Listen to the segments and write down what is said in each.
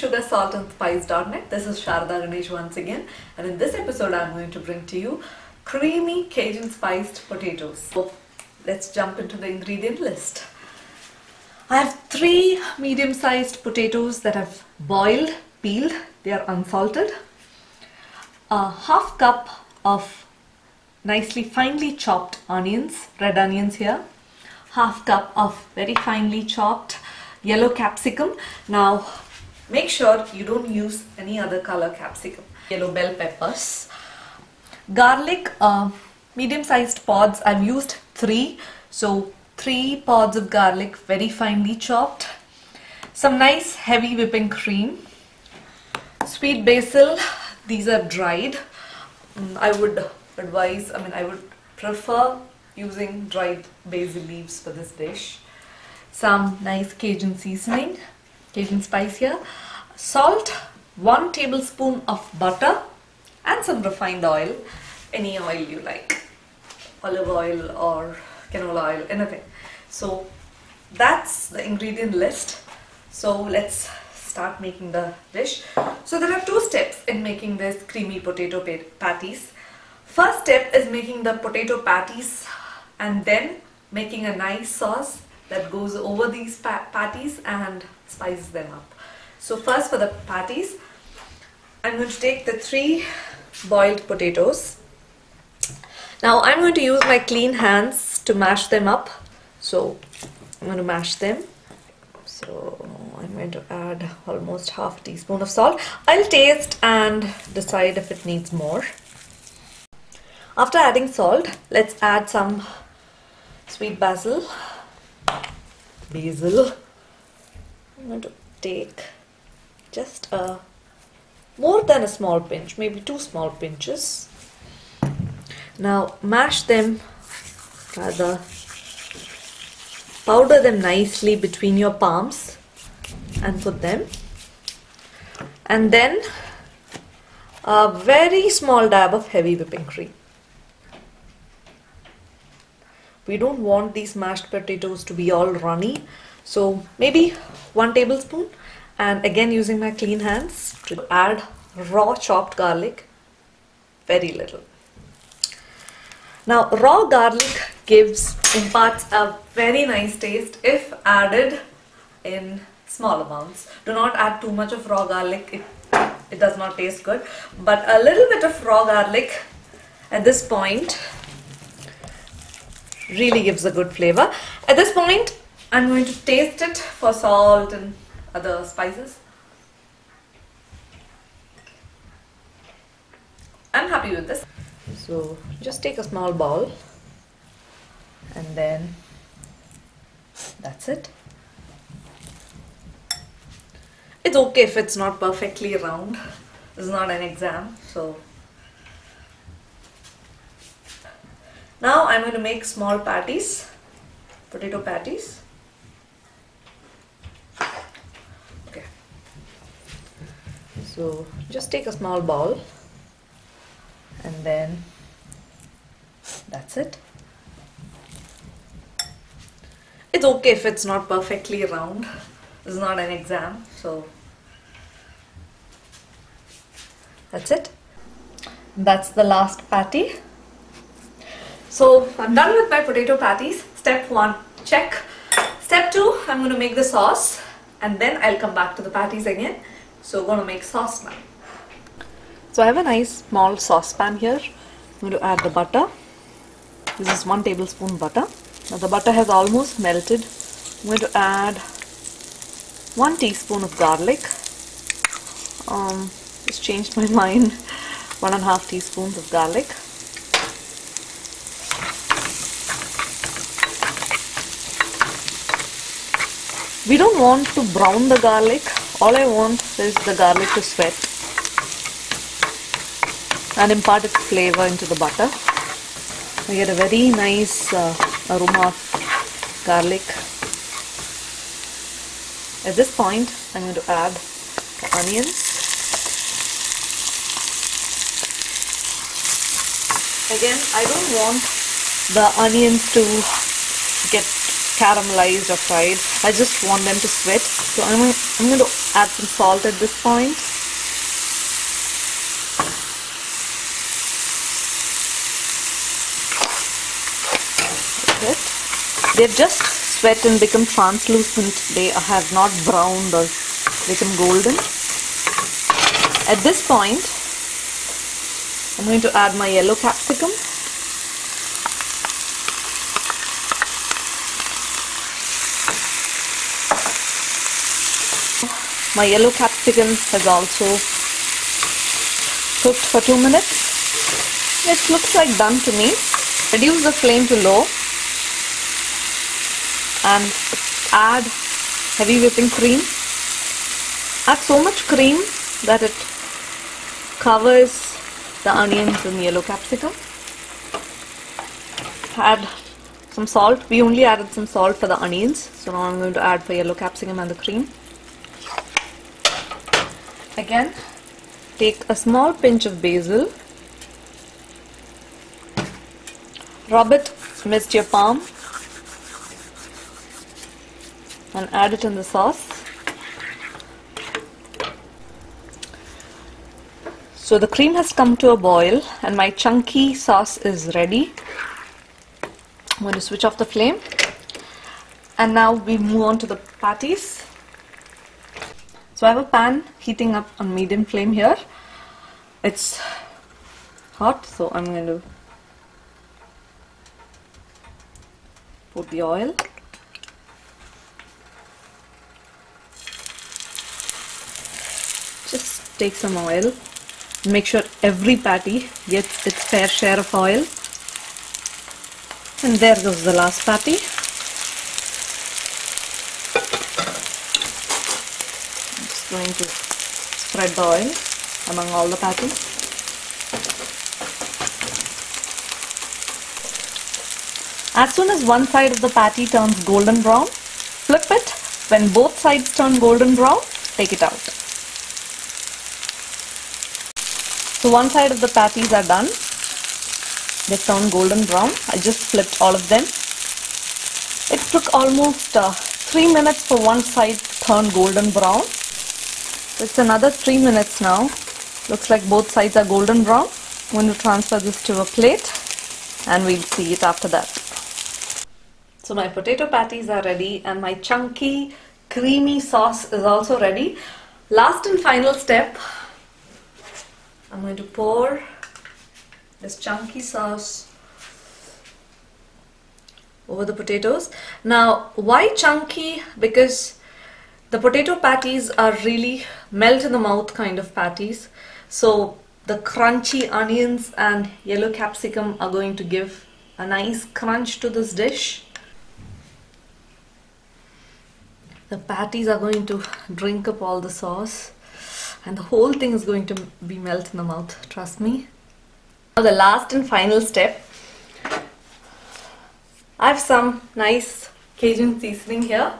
SugarSaltnSpice.net. This is Sarada Ganesh once again, and in this episode I'm going to bring to you creamy Cajun spiced potatoes. So let's jump into the ingredient list. I have 3 medium-sized potatoes that I've boiled, peeled, they are unsalted. A half cup of nicely finely chopped onions, red onions here. Half cup of very finely chopped yellow capsicum. Now make sure you don't use any other color capsicum. Yellow bell peppers. Garlic, medium-sized pods. I've used 3. So 3 pods of garlic, very finely chopped. Some nice heavy whipping cream. Sweet basil. These are dried. I would prefer using dried basil leaves for this dish. Some nice Cajun seasoning, Cajun spice here. Salt, 1 tablespoon of butter and some refined oil, any oil you like, olive oil or canola oil, anything. So that's the ingredient list. So let's start making the dish. So there are 2 steps in making this creamy potato patties. First step is making the potato patties and then making a nice sauce that goes over these patties and spices them up. So first for the patties, I'm going to take the 3 boiled potatoes. Now I'm going to use my clean hands to mash them up. So I'm going to mash them. So I'm going to add almost half teaspoon of salt. I'll taste and decide if it needs more. After adding salt, let's add some sweet basil. I'm going to take just more than a small pinch, maybe 2 small pinches. Now mash them, rather powder them nicely between your palms and put them. And then a very small dab of heavy whipping cream. We don't want these mashed potatoes to be all runny, so maybe 1 tablespoon. And again, using my clean hands to add raw chopped garlic, very little. Now raw garlic imparts a very nice taste if added in small amounts. Do not add too much of raw garlic, it does not taste good. But a little bit of raw garlic at this point really gives a good flavor. At this point, I'm going to taste it for salt and other spices. I'm happy with this. So just take a small bowl and then that's it. It's okay if it's not perfectly round. This is not an exam, so now I'm going to make small patties, potato patties. Okay. So just take a small bowl and then that's it. It's okay if it's not perfectly round. This is not an exam, so that's it. That's the last patty. So I'm done with my potato patties. Step 1, check. Step 2, I'm going to make the sauce and then I'll come back to the patties again. So I'm going to make sauce now. So I have a nice small saucepan here. I'm going to add the butter. This is 1 tablespoon butter. Now the butter has almost melted. I'm going to add 1 teaspoon of garlic. Just changed my mind. 1.5 teaspoons of garlic. We don't want to brown the garlic. All I want is the garlic to sweat and impart its flavor into the butter. I get a very nice aroma of garlic. At this point, I'm going to add the onions. Again, I don't want the onions to get caramelized or fried. I just want them to sweat. So I'm going to add some salt at this point. They've just sweat and become translucent. They have not browned or become golden. At this point, I'm going to add my yellow capsicum. My yellow capsicum has also cooked for 2 minutes. It looks like done to me. Reduce the flame to low and add heavy whipping cream. Add so much cream that it covers the onions and yellow capsicum. Add some salt. We only added some salt for the onions, so now I'm going to add for yellow capsicum and the cream. Again, take a small pinch of basil, rub it with your palm and add it in the sauce. So the cream has come to a boil and my chunky sauce is ready. I'm going to switch off the flame and now we move on to the patties. So I have a pan heating up on medium flame here. It's hot, so I'm going to put the oil. Just take some oil. Make sure every patty gets its fair share of oil. And there goes the last patty. I'm just going to spread the oil among all the patties. As soon as one side of the patty turns golden brown, flip it. When both sides turn golden brown, take it out. So one side of the patties are done. They turned golden brown. I just flipped all of them. It took almost 3 minutes for one side to turn golden brown. So it's another 3 minutes now. Looks like both sides are golden brown. I'm going to transfer this to a plate and we'll see it after that. So my potato patties are ready and my chunky creamy sauce is also ready. Last and final step. I'm going to pour this chunky sauce over the potatoes. Now, why chunky? Because the potato patties are really melt in the mouth kind of patties. So the crunchy onions and yellow capsicum are going to give a nice crunch to this dish. The patties are going to drink up all the sauce. And the whole thing is going to be melt in the mouth, trust me. Now the last and final step. I have some nice Cajun seasoning here.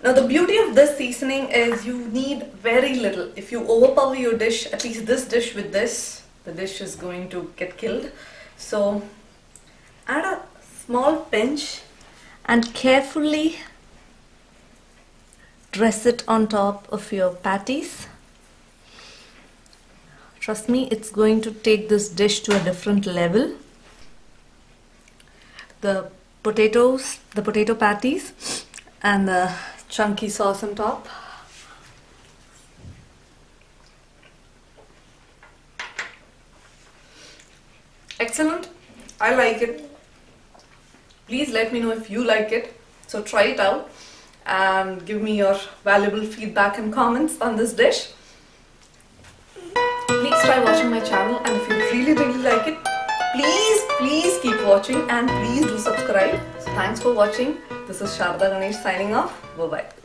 Now the beauty of this seasoning is you need very little. If you overpower your dish, at least this dish with this, the dish is going to get killed. So add a small pinch and carefully dress it on top of your patties. Trust me, it's going to take this dish to a different level. The potato patties and the chunky sauce on top. Excellent. I like it. Please let me know if you like it. So try it out and give me your valuable feedback and comments on this dish. Please try watching my channel, and if you really like it, please keep watching and please do subscribe. So thanks for watching. This is Sarada Ganesh signing off. Bye bye.